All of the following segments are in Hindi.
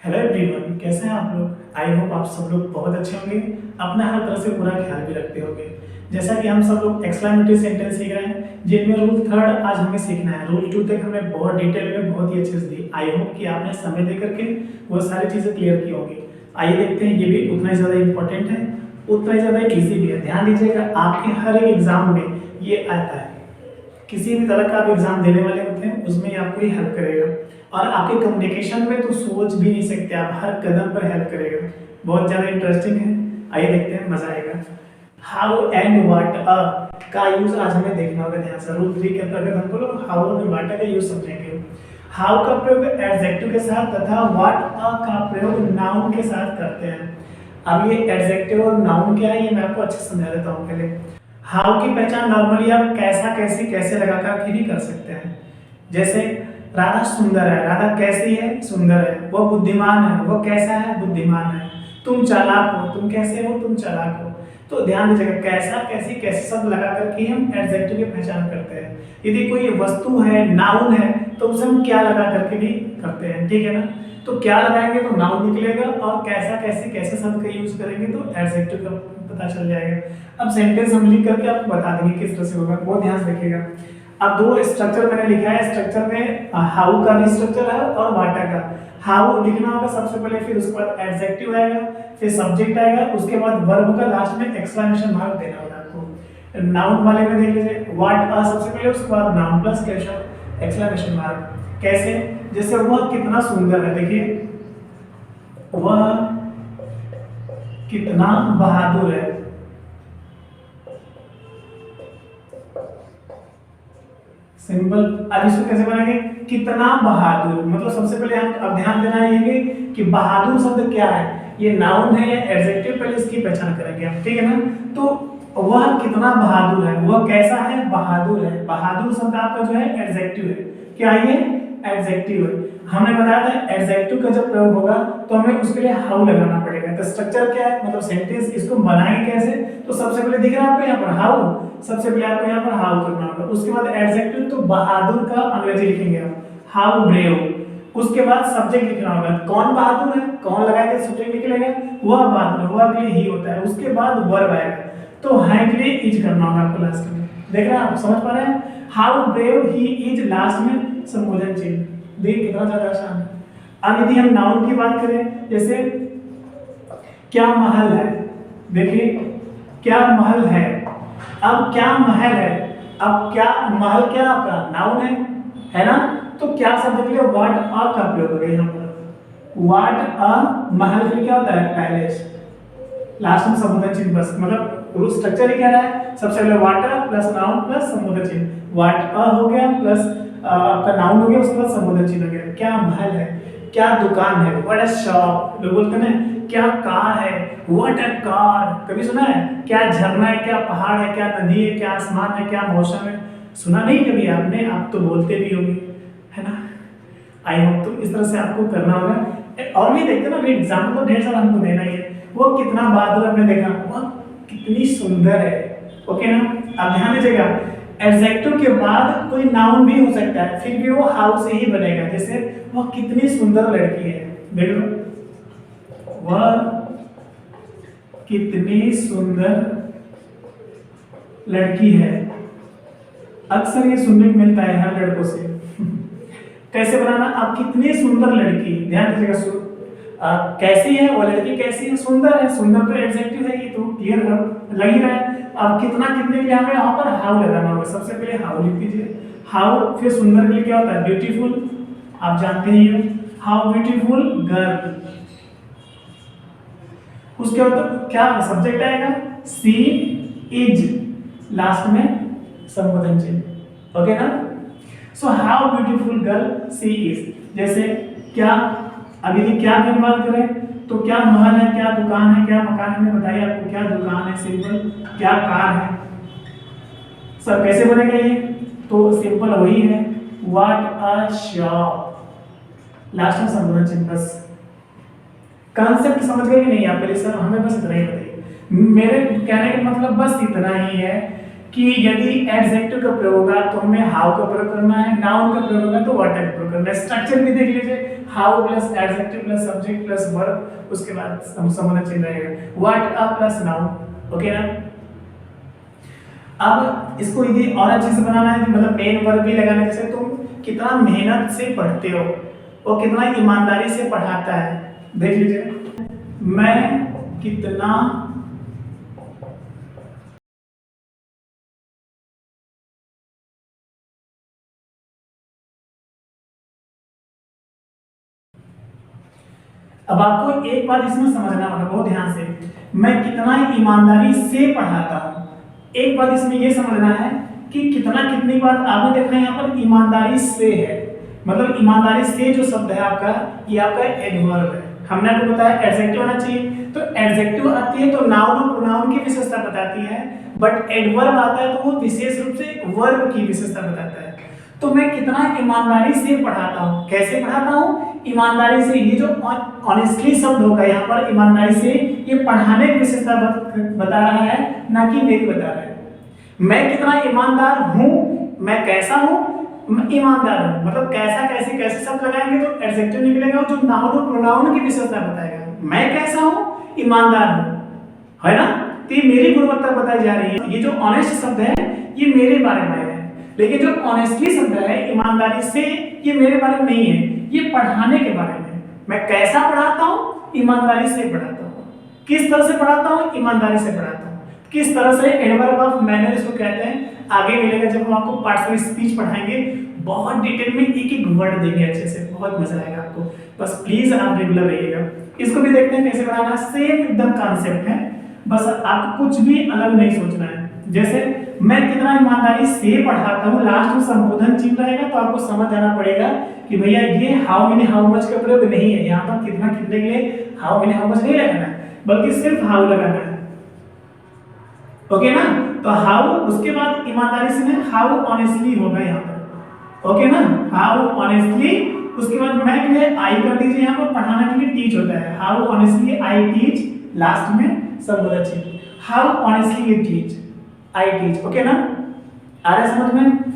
हेलो एवरीवन, कैसे हैं आप लोग। आई होप आप सब लोग बहुत अच्छे होंगे, अपना हर तरह से पूरा ख्याल भी रखते होंगे। जैसा कि हम सब लोग एक्सक्लेमेटरी सेंटेंस सीख रहे हैं, जिनमें रूल थर्ड आज हमें सीखना है। रूल टू तक हमने बहुत डिटेल में बहुत ही अच्छे से दी। आई होप कि आपने समय दे करके वो सारी चीज़ें क्लियर की होंगी। आइए देखते हैं, ये भी उतना ही ज़्यादा इंपॉर्टेंट है, उतना ही ज़्यादा ईजी भी है। ध्यान दीजिएगा, आपके हर एक एग्जाम में ये आता है। किसी भी तरह का आप एग्जाम देने वाले होते हैं उसमें ये आपको ही हेल्प करेगा। और आपके कम्युनिकेशन में तो सोच भी नहीं सकते आप, हर कदम पर हेल्प करेगा। बहुत ज़्यादा इंटरेस्टिंग है। आइए देखते हैं, मजा आएगा। हाउ एंड वाट अ का यूज आज हमें देखना होगा ध्यान से। रूल 3 के अंतर्गत हमको लोग हाउ और वाट का यूज समझेंगे। हाउ का प्रयोग एडजेक्टिव के साथ तथा वाट अ का प्रयोग नाउन के साथ करते हैं। अब ये एडजेक्टिव और नाउन क्या है ये मैं आपको अच्छे से समझा देता हूँ। पहले हाउ की पहचान नॉर्मली आप कैसा कैसी कैसे लगाकर भी कर सकते हैं। जैसे राधा सुंदर है, राधा कैसी है, सुंदर है। वो बुद्धिमान है, वो कैसा है, बुद्धिमान है। तुम चालाक हो, तुम कैसे हो, तुम चालाक हो। तो ध्यान दीजिएगा, कैसा कैसी कैसे शब्द लगा करके हम एडजेक्टिव की पहचान करते हैं। यदि कोई वस्तु है, नाउन है, तो उसे हम क्या लगा करके भी करते हैं, ठीक है ना। तो क्या लगाएंगे तो नाउन निकलेगा, और कैसा कैसे कैसे शब्द का यूज करेंगे तो एडजेक्टिव का पता चल जाएगा। अब सेंटेंस हम लिख करके आपको बता देंगे किस तरह से होगा, वो ध्यान से देखिएगा। अब दो स्ट्रक्चर मैंने लिखा है। स्ट्रक्चर में हाउ का भी स्ट्रक्चर है और वाटा का। हाउ लिखना होगा सबसे पहले, फिर उसके बाद एडजेक्टिव आएगा, फिर सब्जेक्ट आएगा, उसके बाद वर्ब का लास्ट में एक्सक्लेमेशन मार्क देना होगा आपको। नाउन वाले में देख लीजिए, व्हाट अ सबसे पहले, उसके बाद noun plus question exclamation mark. कैसे, जैसे वह कितना सुंदर है, देखिए वह कितना बहादुर है। सिंपल। अब इसको कैसे बनाएंगे, कितना बहादुर, मतलब सबसे पहले हम अब ध्यान देना है कि बहादुर शब्द क्या है, ये नाउन है या एडजेक्टिव, पहले इसकी पहचान करेंगे हम, ठीक है ना। तो वह कितना बहादुर है, वह कैसा है, बहादुर है। बहादुर शब्द आपका जो है एडजेक्टिव है। क्या है, एडजेक्टिव है। हमने बताया था एडजेक्टिव का जब प्रयोग होगा तो हमें उसके लिए हाउ लगाना पड़ेगा। तो स्ट्रक्चर क्या है, मतलब सेंटेंस इसको बनाएंगे कैसे, तो सबसे पहले दिख रहा है आपको यहाँ पर हाउ, सबसे पहले आपको यहाँ पर हाउ करना होगा। उसके बाद एडजेक्टिव, तो बहादुर का अंग्रेजी लिखेंगे आप, हाउ ब्रेव। उसके बाद सब्जेक्ट लिखना होगा, कौन बहादुर है, कौन लगाएगा सब्जेक्ट निकलेगा, वह बहादुर, वह के लिए ही होता है। उसके बाद वर्ब आएगा, तो है के लिए इज करना होगा आपको लास्ट में। देख रहे हैं आप, समझ पा रहे हैं। How brave he is, last में संबोधन चिन्ह। देखिए कितना ज्यादा आसान है। अब यदि हम नाउन की बात करें, जैसे क्या महल है, देखिए क्या महल है। अब क्या महल है, अब क्या महल क्या आपका नाउन है ना। तो क्या शब्द के लिए व्हाट अ का प्रयोग होगा यहाँ पर। व्हाट अ महल के लिए क्या होता है, पैलेस, लास्ट में संबोधन चिन्ह बस। मतलब रूल स्ट्रक्चर ही कह रहा है, सबसे पहले वाटर प्लस नाउन प्लस संबोधन चिन्ह। वाट अ हो गया प्लस आपका नाउन हो गया, उसके बाद संबोधन चिन्ह हो गया। क्या महल है, क्या दुकान है, व्हाट अ शॉप, लोग बोलते हैं क्या कार है, व्हाट अ कार, कभी सुना है। क्या झरना है, क्या पहाड़ है, क्या नदी है, क्या आसमान है, क्या मौसम है, सुना नहीं कभी आपने, आप तो बोलते भी होंगे, है ना। आई होप तो इस तरह से आपको करना होगा। और भी देखते ना, एग्जाम्पल तो ढेर सारा हमको देना ही है। वो कितना बहादुर, आपने देखा वह कितनी सुंदर है, ओके ना। अब ध्यान दीजिएगा, एडजेक्टिव के बाद कोई नाउन भी हो सकता है, फिर भी वो हाउ से ही बनेगा। जैसे वह कितनी सुंदर लड़की है, देख लो, वह कितनी सुंदर लड़की है। अक्सर ये सुनने को मिलता है हर लड़कों से। कैसे बनाना, आप कितनी सुंदर लड़की, ध्यान दीजिएगा, कैसी है वो लड़की, कैसी है, सुंदर है। सुंदर तो एडजेक्टिव है, ये तो क्लियर लग ही रहा है। अब कितना कितने के लिए हमें यहाँ पर हाउ लगाना होगा। सबसे पहले हाउ लिख दीजिए, हाउ, फिर सुंदर के लिए क्या होता है, ब्यूटीफुल, आप जानते ही हो, हाउ ब्यूटीफुल गर्ल। उसके बाद क्या सब्जेक्ट आएगा, सी इज, लास्ट में संबोधन चिन्ह, ओके ना। So how beautiful girl she is. जैसे क्या, अब यदि क्या की बात करें तो क्या महल है, क्या दुकान है, क्या मकान है, बताइए आपको क्या दुकान है, सिंपल, क्या कार है। सर कैसे बनेगा ये, तो सिंपल वही है, व्हाट अ शॉप, लास्ट में संबोधन चिन्ह बस। कॉन्सेप्ट समझ गए कि नहीं आप, पहले सर हमें बस इतना ही बताइए। मेरे कहने का मतलब बस इतना ही है कि यदि एडजेक्टिव का प्रयोग होगा तो हमें हाउ का प्रयोग करना है, नाउन का प्रयोग होगा तो व्हाट का प्रयोग करना है। स्ट्रक्चर भी देख लीजिए, how plus adjective plus subject plus verb, उसके बाद संबंध चिन्ह रहेगा what a plus noun. Okay ना। अब इसको यदि और अच्छे से बनाना है, मतलब मेन वर्ब भी लगाना है, जैसे तुम कितना मेहनत से पढ़ते हो और कितना ईमानदारी से पढ़ाता है। देख लीजिए, मैं कितना अब आपको एक बात इसमें समझना होगा बहुत ध्यान से, मैं कितना ईमानदारी से पढ़ाता हूं। एक बात इसमें यह समझना है कि कितना कितनी बार आपने देखा यहाँ पर ईमानदारी से है, मतलब ईमानदारी से जो शब्द है आपका, ये आपका एडवर्ब है। हमने आपको बताया एडजेक्टिव होना चाहिए, तो एडजेक्टिव आती है तो नाउन और प्रोनाउन की विशेषता बताती है, बट एडवर्ब आता है तो वो विशेष रूप से वर्ब की विशेषता बताता है। तो मैं कितना ईमानदारी से पढ़ाता हूँ, कैसे पढ़ाता हूँ? ईमानदारी से। ये जो ऑनेस्टली शब्द होगा यहाँ पर ईमानदारी से, ये पढ़ाने की विशेषता बता रहा है, ना कि मेरी बता रहा है। मैं कितना ईमानदार हूँ, मैं कैसा हूँ, ईमानदार हूँ, मतलब कैसा कैसे कैसे शब्द लगाएंगे तो एडजेक्टिव निकलेगा जो नाउन और प्रोनाउन की विशेषता बताएगा। मैं कैसा हूँ, ईमानदार हूँ, है ना। तो ये मेरी गुणवत्ता बताई जा रही है। ये जो ऑनेस्ट शब्द है ये मेरे बारे में है, लेकिन जो ऑनेस्टली शब्द है ईमानदारी से, ये मेरे बारे में नहीं है, ये पढ़ाने के बारे में। मैं कैसा पढ़ाता हूँ, ईमानदारी से पढ़ाता हूँ। किस तरह से पढ़ाता हूँ, ईमानदारी से पढ़ाता हूँ। किस तरह से, एडवर्ब ऑफ मैनर इसको कहते हैं। आगे मिलेगा जब हम आपको पार्ट्स स्पीच पढ़ाएंगे, बहुत डिटेल में एक एक वर्ड देंगे अच्छे से, बहुत मजा आएगा आपको। बस प्लीज आप रेगुलर रहिएगा। इसको भी देखते हैं कैसे बनाना। सेम एकदम कॉन्सेप्ट है, बस आपको कुछ भी अलग नहीं सोचना है। जैसे मैं कितना ईमानदारी से पढ़ाता हूँ, लास्ट में संबोधन चिन्ह रहेगा तो आपको समझ जाना पड़ेगा कि भैया ये हाउ मेनी हाउ मच का प्रयोग नहीं है। यहाँ पर कितना कितने के लिए हाउ मेनी हाउ मच नहीं लगाना है, बल्कि सिर्फ हाउ लगाना है। ओके ना। तो हाउ, उसके बाद ईमानदारी से नहीं, हाउ ऑनेस्टली होगा यहाँ पर। ओके ना, हाउ ऑनेस्टली। उसके बाद मैं के लिए आई कर दीजिए, यहाँ पर पढ़ाने के लिए टीच होता है। How honestly I teach, last में संबोधन चिन्ह। How honestly you teach, I teach. Okay ना, आ रहा है समझ में।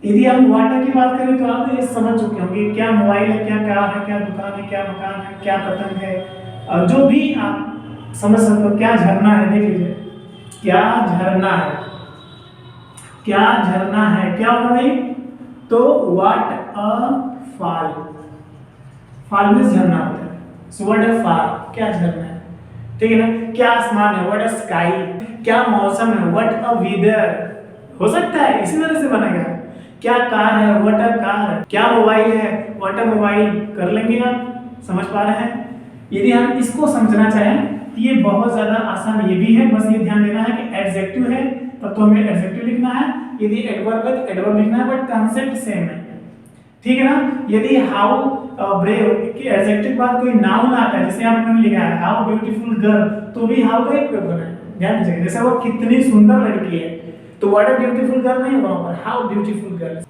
यदि हम वाटर की बात करें तो आप ये समझ चुके होंगे, क्या मोबाइल है, क्या कार है, क्या दुकान है, क्या मकान है, क्या पतंग है, जो भी आप समझ सकते हो। क्या झरना है, देख लीजिए, क्या झरना है, क्या झरना है, क्या होगा भाई? तो व्हाट अ फॉल, फॉल में झरना होता है। सो व्हाट अ फॉल, क्या झरना है, ठीक है ना। क्या आसमान है, व्हाट अ स्काई। क्या मौसम है, व्हाट अ वेदर। हो सकता है इसी तरह से बनेगा। क्या कार है, व्हाट अ कार। क्या मोबाइल है, व्हाट अ मोबाइल। कर लेंगे आप, समझ पा रहे हैं। यदि हम इसको समझना चाहें तो ये बहुत ज्यादा आसान ये भी है, बस ये ध्यान देना है कि एडजेक्टिव है तब तो हमें एडजेक्टिव लिखना है, यदि एडवर्ब है तो एडवर्ब लिखना है, बट कांसेप्ट सेम है, ठीक है ना। यदि हाउ ब्रेव की एडजेक्टिव के बाद कोई नाउन आता है, जैसे आपने लिखा है हाउ ब्यूटीफुल गर्ल, तो भी हाउ का ही प्रयोग करना है। ध्यान दीजिए, जैसे वो कितनी सुंदर लड़की है, तो व्हाट अ ब्यूटीफुल गर्ल नहीं होगा वहां पर, हाउ ब्यूटीफुल गर्ल।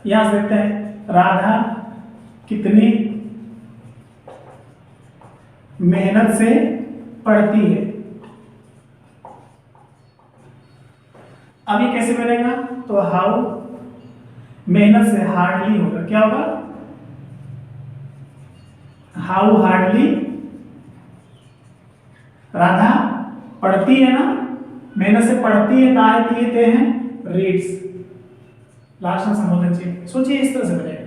यहां से देखते हैं, राधा कितनी मेहनत से पढ़ती है। अब ये कैसे बनेगा? तो हाउ मेहनत से, हार्डली होगा, क्या होगा? हाउ हार्डली राधा पढ़ती है ना, मेहनत से पढ़ती है, ताते हैं रीड्स, लास्ट में संबोधन चिन्ह। सोचिए इस तरह से बनेगा,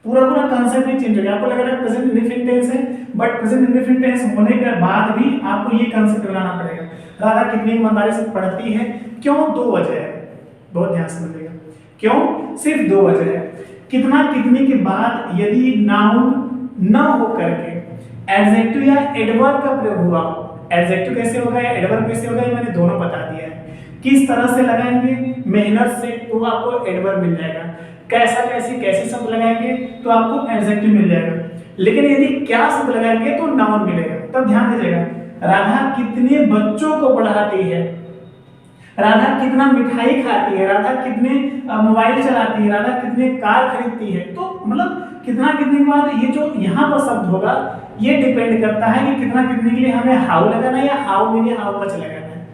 पूरा पूरा कांसेप्ट ही चेंज हो गया। आपको लग रहा है प्रेजेंट इंडेफिनिट टेंस है, बट प्रेजेंट इंडेफिनिट टेंस होने के बाद भी आपको ये कांसेप्ट बनाना पड़ेगा। राधा कितनी ईमानदारी से पढ़ती है, क्यों? दो वजह है, बहुत ध्यान से समझिएगा। क्यों? सिर्फ दो वजह है। कितना कितनी के बाद यदि नाउन न हो करके एडजेक्टिव या एडवर्ब का प्रयोग हुआ, एडजेक्टिव कैसे होगा या एडवर्ब कैसे होगा, ये मैंने दोनों बता दिया है। किस तरह से लगाएंगे, मेहनत से, तो आपको एडवर्ब मिल जाएगा। कैसा कैसे कैसे शब्द लगाएंगे तो आपको एडजेक्टिव मिल जाएगा। लेकिन यदि क्या शब्द लगाएंगे तो नाउन मिलेगा। तब ध्यान दीजिएगा, राधा कितने बच्चों को पढ़ाती है, राधा कितना मिठाई खाती है, राधा कितने मोबाइल चलाती है, राधा कितने कार खरीदती है। तो मतलब कितना कितने के बाद ये जो यहाँ पर शब्द होगा ये डिपेंड करता है कि कितना कितने के लिए हमें हाउ लगाना है या हाउ मेनी हाउ मच लगाना है।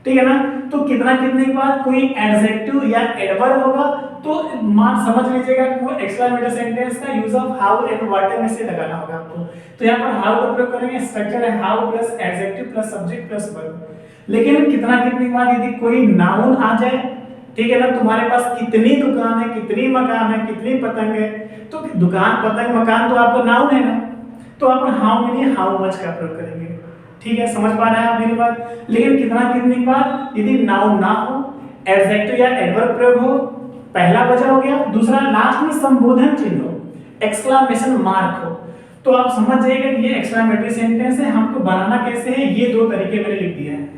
ठीक है ना। तो कितना कितने के बाद कोई एडजेक्टिव या एडवर्ब होगा तो मान समझ लीजिएगा कि वो एक्सक्लेमेटरी सेंटेंस का use of how and what में से लगाना होगा आपको। तो यहाँ पर हाउ का प्रयोग करेंगे, स्ट्रक्चर है how plus adjective plus subject plus verb. लेकिन कितना कितने के बाद यदि कोई नाउन आ जाए, ठीक है ना, तुम्हारे पास कितनी दुकान है, कितनी मकान है, कितनी पतंग है, तो दुकान पतंग मकान तो आपको नाउन है ना, तो आप हाउ में हाउ मच का प्रयोग करेंगे। ठीक है, समझ पा रहे हैं आप मेरी बात। लेकिन कितना कितने के बाद यदि नाउन ना हो, एडजेक्टिव या एडवर्ब प्रयोग हो, पहला वजह हो गया, दूसरा लास्ट में संबोधन चिन्ह हो, एक्सक्लेमेशन मार्क हो, तो आप समझ जाइएगा कि ये एक्सक्लेमेटरी सेंटेंस है। हमको बनाना कैसे है, ये दो तरीके मैंने लिख दिया है,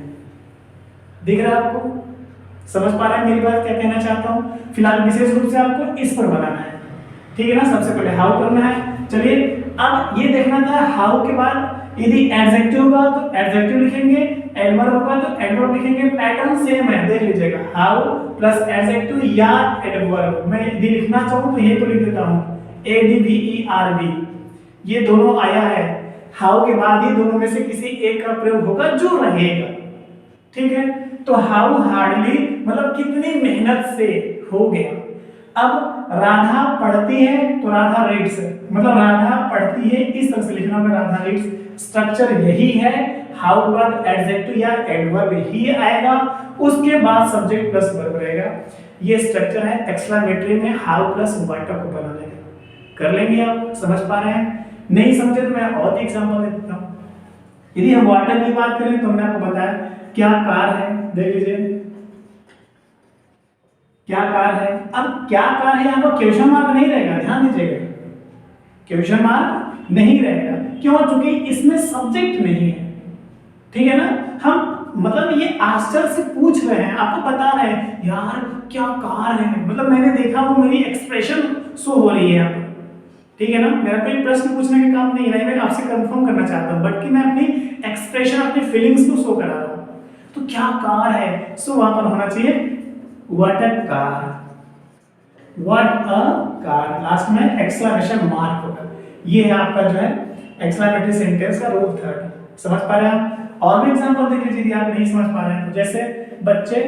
दिख रहा है आपको, समझ पा रहे हैं मेरी बात क्या कहना चाहता हूँ। फिलहाल विशेष रूप से आपको इस पर बनाना है, ठीक है ना। सबसे पहले हाउ करना है। चलिए अब ये देखना था, हाउ के बाद यदि एडजेक्टिव होगा तो एडजेक्टिव लिखेंगे, एडवर्ब होगा तो एडवर्ब लिखेंगे। पैटर्न सेम है, देख लीजिएगा, हाउ प्लस एडजेक्टिव या एडवर्ब। मैं यदि लिखना चाहूँ तो ये तो लिख देता हूँ ADVERB, ये दोनों आया है। हाउ के बाद ही दोनों में से किसी एक का प्रयोग होगा जो रहेगा, ठीक है। तो हाउ हार्डली मतलब कितनी मेहनत से हो गया। अब राधा पढ़ती है तो राधा रीड्स, मतलब राधा पढ़ती है, इस तरह से लिखना होगा राधा रीड्स। स्ट्रक्चर यही है, हाउ के बाद एडजेक्टिव या एडवर्ब ही आएगा, उसके बाद सब्जेक्ट प्लस वर्ब रहेगा। ये स्ट्रक्चर है एक्सक्लेमेटरी में हाउ प्लस व्हाट को बनाने का। कर लेंगे आप, समझ पा रहे हैं। नहीं समझे तो मैं और एग्जांपल देता हूं। यदि हम वाटर की बात करें तो हमने आपको बताया क्या कार है, देख लीजिए क्या कार है। अब क्या कार है, यहाँ पर क्वेश्चन मार्क नहीं रहेगा, ध्यान दीजिएगा, क्वेश्चन मार्क नहीं रहेगा। क्यों? क्योंकि इसमें सब्जेक्ट नहीं है, ठीक है ना। हम मतलब ये आश्चर्य से पूछ रहे हैं, आपको बता रहे हैं यार क्या कार है, मतलब मैंने देखा, वो मेरी एक्सप्रेशन शो हो रही है यहाँ पर, ठीक है ना। मेरा कोई प्रश्न पूछने का काम नहीं है, मैं आपसे कंफर्म करना चाहता हूँ, बट कि मैं अपनी एक्सप्रेशन, अपनी फीलिंग्स को शो करा रहा हूँ। तो क्या कार है, सो वहां पर होना चाहिए what a car, what a car, last में एक्सक्लेमेशन मार्क होगा। ये है आपका जो है एक्सक्लेमेटरी सेंटेंस का रूल थर्ड। समझ पा रहे हैं आप? और भी एग्जांपल देख लीजिए यदि आप नहीं समझ पा रहे हैं तो। जैसे बच्चे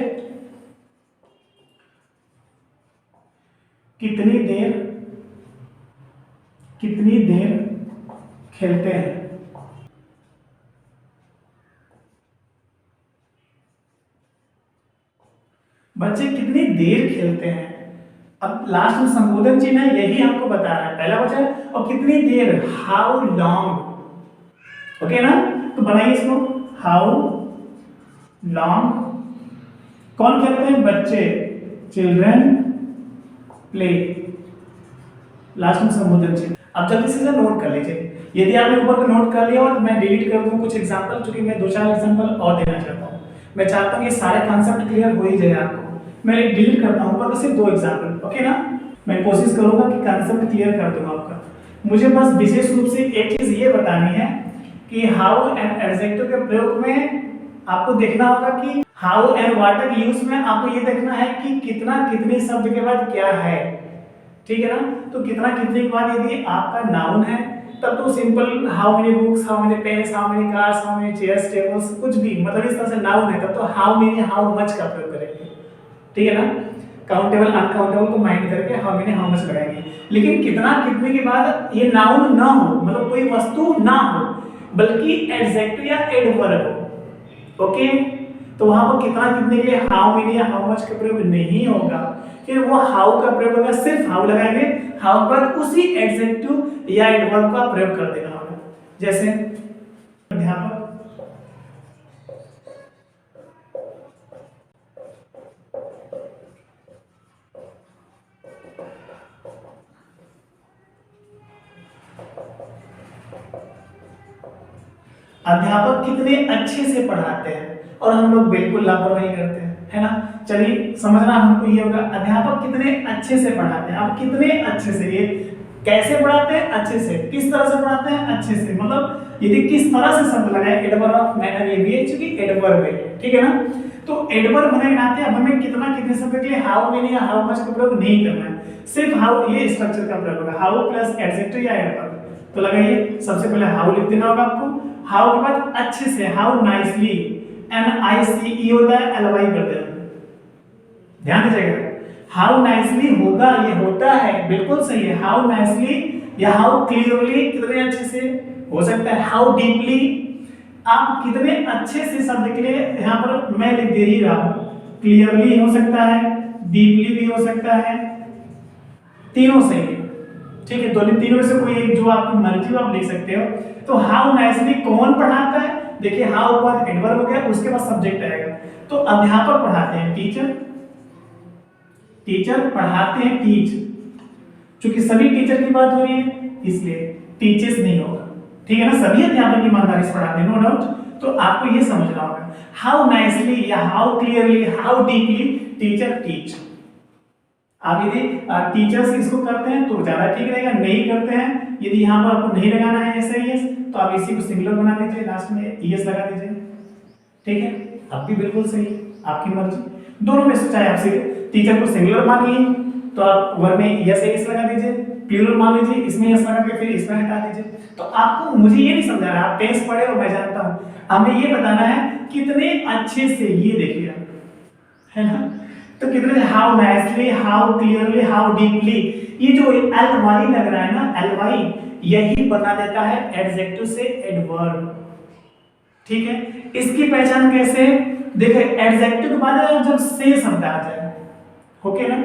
कितनी देर खेलते हैं, बच्चे कितनी देर खेलते हैं। अब लास्ट में संबोधन चिन्ह है, यही हमको बता रहा है, पहला वचन, और कितनी देर, हाउ लॉन्ग, ओके ना। तो बनाइए इसको, हाउ लॉन्ग कौन खेलते हैं, बच्चे, चिल्ड्रन प्ले, लास्ट में संबोधन चिन्ह। अब जल्दी से नोट कर लीजिए, यदि आपने ऊपर को नोट कर लिया हो तो मैं डिलीट कर दूं कुछ एग्जांपल, क्योंकि मैं 2-4 एग्जांपल और देना चाहता हूं। मैं चाहता हूं कि सारे कॉन्सेप्ट क्लियर हो ही जाए आपको। मैं डिलीट करता हूं ऊपर सिर्फ 2 एग्जांपल, ओके ना। मैं कोशिश करूंगा कि कॉन्सेप्ट क्लियर कर दूं आपका। मुझे बस विशेष रूप से एक चीज ये बतानी है कि हाउ एंड एडजेक्टिव के प्रयोग में आपको देखना होगा कि हाउ एंड व्हाट के यूज में आपको ये देखना है कि कितना कितनी शब्द के बाद क्या है, ठीक है ना। तो कितना कितने के बाद यदि आपका नाउन है तब तो simple how many books, how many pens, how many cars, how many chairs, tables, कुछ भी, मतलब इस तरह से नाउन है तब तो हाउ मेनी हाउ मच का प्रयोग करेंगे, ठीक है ना। काउंटेबल अनकाउंटेबल को माइंड करके हाउ मेनी हाउ मच लगाएंगे। लेकिन कितना कितने के बाद ये नाउन ना हो, मतलब कोई वस्तु ना हो, बल्कि एडजेक्टिव या एडवर्ब हो, ओके। तो वहां पर कितना कितने के लिए हाउ मेनी या हाउ मच का प्रयोग नहीं होगा, फिर वो हाउ का प्रयोग होगा, सिर्फ हाउ लगाएंगे, हाउ पर उसी एडजेक्टिव या एडवर्ब का प्रयोग कर देना होगा। जैसे अध्यापक अध्यापक कितने अच्छे से पढ़ाते हैं और हम लोग बिल्कुल लापरवाही करते हैं, है ना। चलिए समझना हमको ये होगा, अध्यापक कितने अच्छे से पढ़ाते हैं। अब कितने अच्छे से, ये कैसे पढ़ाते हैं, अच्छे से, किस तरह से पढ़ाते हैं, अच्छे से, मतलब यदि किस तरह से शब्द लगाए, एडवर्ब ऑफ मैनर, ये भी है क्योंकि एडवर्ब है, ठीक है ना। तो एडवर्ब होने के नाते अब हमें कितना कितने शब्द के लिए हाउ मेनी या हाउ मच का प्रयोग नहीं करना है, सिर्फ हाउ, ये स्ट्रक्चर का प्रयोग होगा, हाउ प्लस एडजेक्टिव या एडवर्ब। तो लगाइए, सबसे पहले हाउ लिख देना होगा आपको, हाउ के बाद अच्छे से, हाउ नाइसली, NICE होता है, LY कर देना, ध्यान दीजिएगा। हाउ नाइसली होगा, ये होता है, बिल्कुल सही है। हाउ नाइसली या हाउ क्लियरली कितने अच्छे से हो सकता है। हाउ डीपली, आप कितने अच्छे से शब्द के लिए यहाँ पर मैं लिख दे ही रहा हूं। क्लियरली हो सकता है, डीपली भी हो सकता है, तीनों सही है, ठीक है। दोनों तीनों में से कोई एक जो आपकी मर्जी हो आप लिख सकते हो। तो हाउ नाइसली कौन पढ़ाता है, देखिए हाउ के बाद एडवर्ब हो गया, उसके बाद सब्जेक्ट आएगा। तो अध्यापक पढ़ाते हैं, टीचर, टीचर पढ़ाते हैं, टीच, क्योंकि सभी टीचर की बात हो रही है इसलिए टीचर्स नहीं होगा, ठीक है ना। सभी अध्यापक ईमानदारी से पढ़ाते हैं, नो डाउट। तो आपको ये समझना होगा, हाउ नाइसली या how clearly, how deeply teacher teach. आप यदि टीचर्स इसको करते हैं तो ज्यादा ठीक रहेगा, नहीं करते हैं, यदि यहाँ पर आपको नहीं लगाना है ऐसा यस, तो आप इसी को सिंगुलर बना दीजिए, लास्ट में यस लगा दीजिए, ठीक है। आपकी बिल्कुल सही, आपकी मर्जी, दोनों में से चाहे आपसे टीचर को सिंगुलर मानिए तो आप वर्ब में यस यस लगा दीजिए, प्लूरल मान लीजिए, इसमें यस लगा के फिर इसमें हटा दीजिए। तो आपको, मुझे ये नहीं समझा रहा, आप टेंस पढ़े हो मैं जानता हूं, हमें ये बताना है कितने अच्छे से, ये देखिए है ना। तो कितने, how nicely, how clearly, how deeply, ये जो ly लग रहा है ना, ly, यही बना देता है एडजेक्टिव से एडवर्ब, ठीक है। इसकी पहचान कैसे, देखिए एडजेक्टिव के बाद जब से शब्द आ जाए, ओके ना,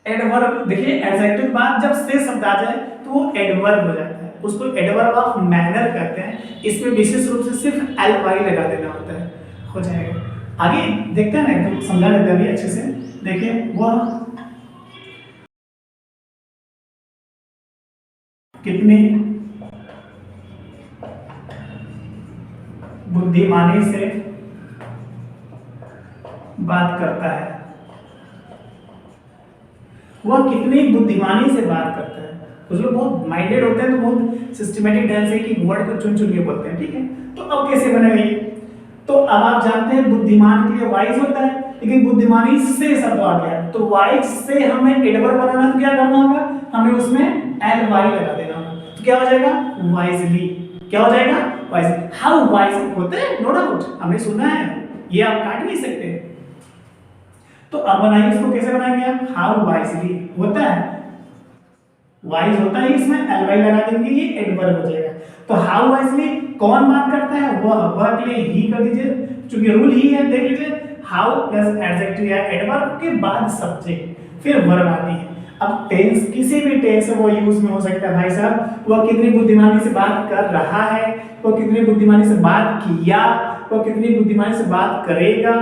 एडवर्ब, देखिए एडजेक्टिव के बाद जब से शब्द आ जाए तो वो एडवर्ब हो जाता है, उसको एडवर्ब ऑफ मैनर कहते हैं। इसमें विशेष रूप से सिर्फ ly लगा देना होता है, हो जाएगा। आगे देखते हैं ना, एकदम समझा लेते हैं अभी अच्छे से, देखिए वह कितनी बुद्धिमानी से बात करता है, वह कितनी बुद्धिमानी से बात करता है। कुछ लोग बहुत माइंडेड होते हैं तो बहुत सिस्टमेटिक ढंग से कि वर्ड को चुन चुन के बोलते हैं, ठीक है। तो अब कैसे बनेगा ये, तो अब आप जानते हैं बुद्धिमान के लिए वाइज होता है, लेकिन बुद्धिमानी से शब्द आ गया, तो वाइज से हमें एडवर्ब बनाना, तो क्या करना होगा, हमें उसमें ly लगा देना होगा, तो क्या हो जाएगा, वाइजली, क्या हो जाएगा, वाइज। हाउ वाइज होते हैं, नो डाउट, हमने सुना है, ये आप काट नहीं सकते। तो अब बनाइए इसको, कैसे बनाएंगे आप, हाउ वाइजली होता है, वाइज होता है, इसमें ly लगा देंगे, ये एडवर्ब हो जाएगा। तो हाउ वाइजली कौन बात करता है, वह के लिए ही कर दीजिए, क्योंकि रूल ही है, देख लीजिए, हाउ प्लस एडजेक्टिव या एडवर्ब के बाद सब्जेक्ट फिर वर्ब आती है। अब टेंस, किसी भी टेंस वो यूज में हो सकता है भाई साहब, वह कितनी बुद्धिमानी से बात कर रहा है, वह कितनी बुद्धिमानी से बात किया, वह कितनी बुद्धिमानी से बात करेगा,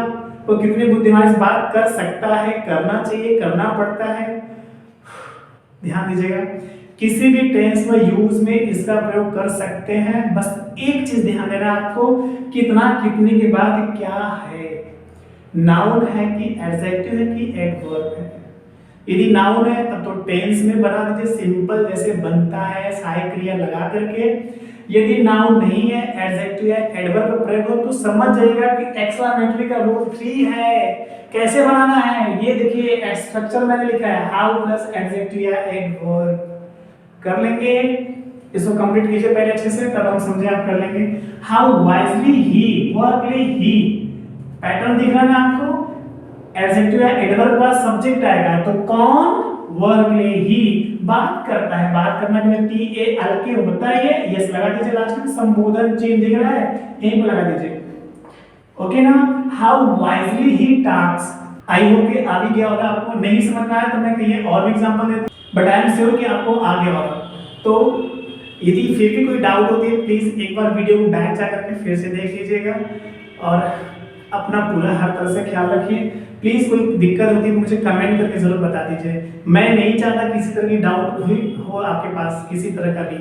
वह कितनी बुद्धिमानी से बात कर सकता है, करना चाहिए, करना पड़ता है, ध्यान दीजिएगा। किसी भी टेंस में यूज में इसका प्रयोग कर सकते हैं, बस एक चीज ध्यान देना आपको, कितना कितने के बाद क्या है, नाउन है कि एडजेक्टिव है कि एडवर्ब है। यदि नाउन है तब तो टेंस में बना दीजिए, सिंपल जैसे बनता है सहायक क्रिया लगा करके। यदि नाउन नहीं है, एडजेक्टिव या एडवर्ब का प्रयोग हो, तो समझ जाइएगा कि एक्सक्लेमेटरी का रूल 3 है। कैसे बनाना है ये देखिए, स्ट्रक्चर मैंने लिखा है, हाउ प्लस एडजेक्टिव या एडवर्ब कर लेंगे। इसको कंप्लीट कीजिए पहले अच्छे से, तब हम समझे आप कर लेंगे। हाउ वाइजली ही, वर्क ले ही, पैटर्न दिख रहा है आपको, एडजेक्टिव या एडवर्ब का सब्जेक्ट आएगा, तो कौन, वर्क ले ही बात करता है, बात करना के लिए TALK होता है, यस लगा दीजिए लास्ट में, संबोधन चिन्ह दिख रहा है यहीं पे लगा दीजिए, ओके ना। How wisely he talks, I hope कि आ भी गया होगा आपको, नहीं समझ में आया तो मैं कहिए और भी एग्जांपल देता हूं, बट आई एम श्योर कि आपको आ गया होगा। तो यदि फिर भी कोई डाउट होती है, प्लीज एक बार वीडियो को बैक जा करके फिर से देख लीजिएगा, और अपना पूरा हर तरह से ख्याल रखिए। प्लीज कोई दिक्कत होती है तो मुझे कमेंट करके जरूर बता दीजिए, मैं नहीं चाहता किसी तरह की डाउट हुई हो आपके पास किसी तरह का भी।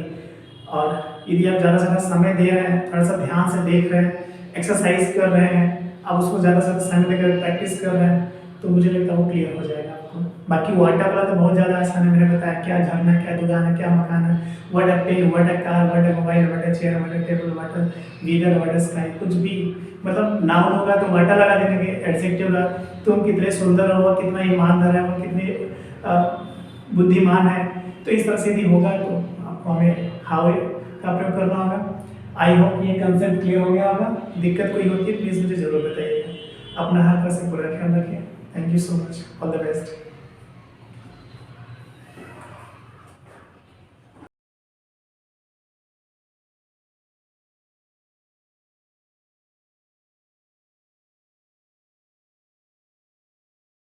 और यदि आप ज़्यादा से ज़्यादा समय दे रहे हैं, थोड़ा सा ध्यान से देख रहे हैं, एक्सरसाइज कर रहे हैं, आप उसको ज़्यादा से ज़्यादा समय देकर प्रैक्टिस कर रहे हैं, तो मुझे लगता है वो क्लियर हो जाएगा आपको। बाकी वाटर वाला तो बहुत ज़्यादा आसान है, मैंने बताया क्या झरना, क्या दुकान है, क्या मकान है, what a pen, what a car, what a mobile, what a chair, what a table, what a weather, what a sky, कुछ भी मतलब नाउन होगा तो व्हाट लगा देंगे, एडजेक्टिव का तुम कितने सुंदर हो, कितना ईमानदार है, वो कितने बुद्धिमान है। तो इस तरह से यदि होगा तो आपको हमें हाउ का प्रयोग करना होगा। आई होप ये कंसेप्ट क्लियर हो गया होगा। दिक्कत कोई होती है प्लीज़ मुझे जरूर बताइएगा। अपना हर तरह से पूरा ख्याल रखिए। Thank you so much, all the best.